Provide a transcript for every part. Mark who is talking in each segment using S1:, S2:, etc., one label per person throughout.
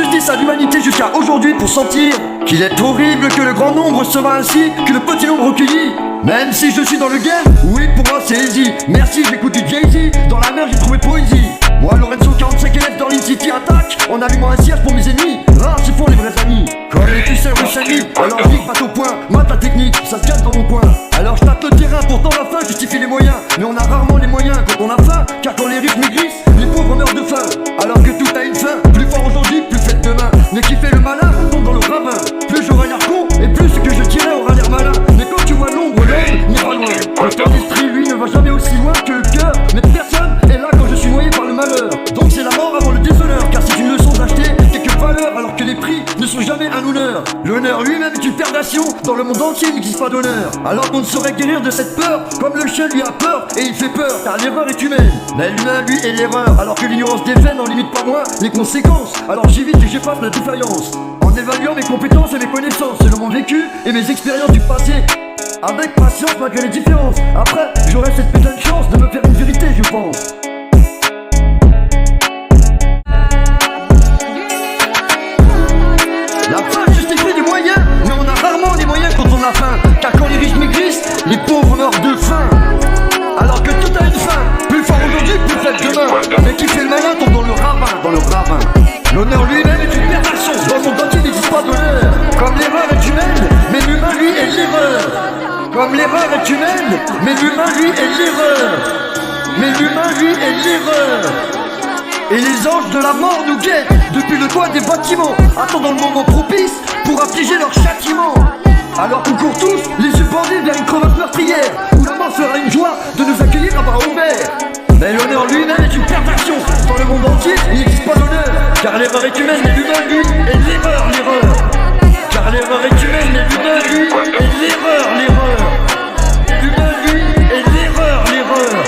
S1: justice à l'humanité jusqu'à aujourd'hui pour sentir qu'il est horrible que le grand nombre se bat ainsi que le petit nombre recueilli. Même si je suis dans le game, oui pour moi c'est easy. Merci, j'écoute du Jay-Z, dans la mer j'ai trouvé poésie. Moi Lorenzo 45 élèves dans l'In-City attaque en allumant un cierge pour mes ennemis. Rares se font les vrais amis, comme les pucelles Rochani. Alors je dis passe au point, mate la technique, ça se cache dans mon coin. Alors je tape le terrain, pourtant la fin justifie les moyens. Mais on a rarement les moyens quand on a faim, car quand les riches maigrissent, les pauvres meurent de faim. Alors que tout a une fin, plus fort aujourd'hui, plus faites demain. Mais qui fait le malin, tombe dans le ravin. Plus j'aurai l'air con, et plus ce que je dirai aura l'air malin. Mais quand tu vois l'ombre, l'homme n'ira loin. Le temps d'esprit, lui, ne va jamais aussi loin que le cœur. Mais personne est là quand je suis noyé par le malheur. Donc c'est la mort avant le déshonneur, car c'est une leçon d'acheter quelques valeurs alors que les prix ne sont jamais un honneur. L'honneur lui-même est une perdation, dans le monde entier il n'existe pas d'honneur. Alors qu'on ne saurait guérir de cette peur, comme le chien lui a peur et il fait peur, car l'erreur est humaine. Mais l'humain lui est l'erreur, alors que l'ignorance des faits n'en limite pas moins les conséquences. Alors j'évite et j'efface la défaillance, en évaluant mes compétences et mes connaissances, selon mon vécu et mes expériences du passé. Avec patience malgré les différences. Après j'aurai cette putain de chance de me faire une vérité je pense. La faim justifie des moyens, mais on a rarement les moyens quand on a faim. Car quand les riches maigrissent, les pauvres meurent de faim. Alors que tout a une fin, plus fort aujourd'hui, plus faible demain. Mais qui fait le malin tombe dans le ravin, dans le ravin. L'honneur lui-même est une perversion, dans le monde entier n'existe pas d'honneur. Comme l'erreur est humaine, mais l'humain lui est l'erreur. Comme l'erreur est humaine, mais l'humain lui est l'erreur. Mais l'humain lui est l'erreur. Et les anges de la mort nous guettent depuis le toit des bâtiments, attendant le moment propice pour affliger leur châtiment. Alors qu'on court tous, les yeux bandés vers une crevasse meurtrière, où la mort sera une joie de nous accueillir à bras ouverts. Mais l'honneur lui-même est une perversion, dans le monde entier il n'existe pas d'honneur. Car l'erreur est humaine, mais l'humain lui est l'erreur, l'erreur. Car l'erreur est humaine, mais l'humain lui est l'erreur, l'erreur. L'humain lui est l'erreur, l'erreur.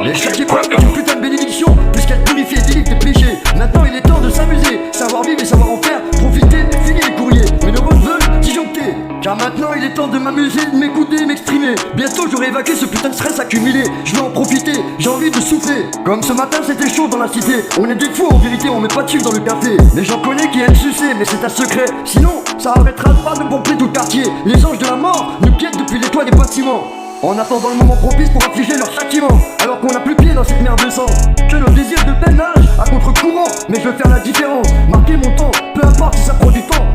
S1: Les chaque épreuve est une putain de bénédiction, puisqu'elle purifie et délivre tes péchés. Maintenant il est temps de s'amuser, savoir vivre et savoir en faire. Profiter, finir les courriers, mes neurones veulent disjoncter. Car maintenant il est temps de m'amuser, de m'écouter, m'exprimer. Bientôt j'aurai évacué ce putain de stress accumulé. Je vais en profiter, j'ai envie de souffler. Comme ce matin c'était chaud dans la cité. On est des fous en vérité, on met pas de chiffres dans le café. Mais j'en connais qui aiment sucer, mais c'est un secret. Sinon ça arrêtera pas de pomper tout le quartier. Les anges de la mort nous guettent depuis les toits des bâtiments, en attendant le moment propice pour affliger leur châtiment. Alors qu'on n'a plus pied dans cette merde de sang, que nos désirs de peine nagent à contre-courant. Mais je veux faire la différence, marquer mon temps, peu importe si ça prend du temps.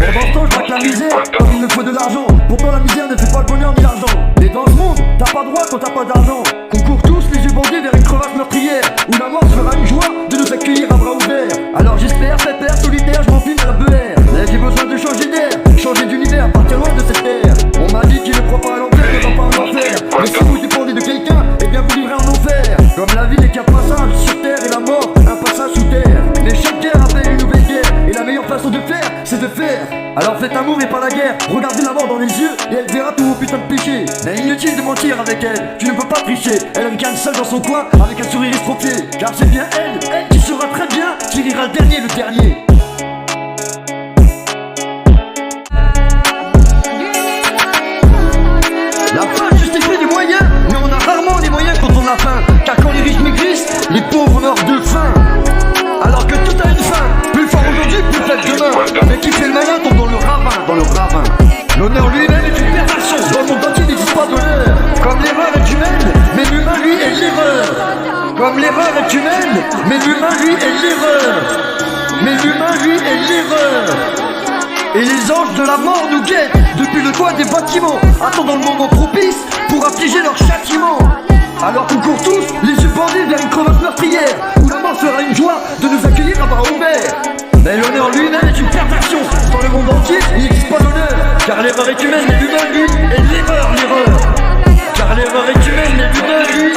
S1: Pendant ce temps je braque la misère, comme il me faut de l'argent. Pourtant la misère ne fait pas le bonheur ni l'argent. Mais dans ce monde, t'as pas droit quand t'as pas d'argent. On court tous les yeux bandés vers une crevasse meurtrière, où la mort sera une joie de nous accueillir à bras ouverts. Alors j'espère, pépère, solitaire, je m'enfile à la beurre. Mais j'ai besoin de changer d'air, changer d'univers, partir loin de cette terre. On m'a dit qu'il ne croit pas à l'enfer, ne va pas en enfer. Mais si vous dépendez de quelqu'un, eh bien vous livrez en enfer. Comme la vie n'est qu'un passage sur terre et la mort, un passage sous terre. Mais chaque guerre appelle une nouvelle guerre, et la meilleure façon de faire, c'est de faire. Alors faites amour et pas la guerre, regardez la mort dans les yeux, et elle verra tous vos putains de péchés. Mais inutile de mentir avec elle, tu ne peux pas tricher. Elle a une canne seule dans son coin, avec un sourire estropié. Car c'est bien elle qui sera très bien, qui rira le dernier. La faim justifie des moyens, mais on a rarement les moyens quand on a faim. Car quand les riches maigrissent, les pauvres meurent de faim. Alors que tout a une fin, plus fort aujourd'hui, plus faible demain. Mais qui fait le malin tombe dans le ravin, dans le ravin. L'honneur lui-même est une perversion, dans le monde entier n'existe pas d'honneur. Comme l'erreur est humaine, mais l'humain lui est l'erreur. Comme l'erreur est humaine, mais l'humain lui est l'erreur. Mais l'humain lui est l'erreur. Et les anges de la mort nous guettent depuis le toit des bâtiments, attendant le moment propice pour affliger leur châtiment. Alors qu'on court tous, les yeux bandés vers une crevasse meurtrière, où la mort sera une joie de nous accueillir à bras ouverts. Mais l'honneur lui-même est une perversion, dans le monde entier il n'existe pas d'honneur. Car l'erreur est humaine, mais l'humain lui est l'erreur, l'erreur. Car l'erreur est humaine, mais l'humain lui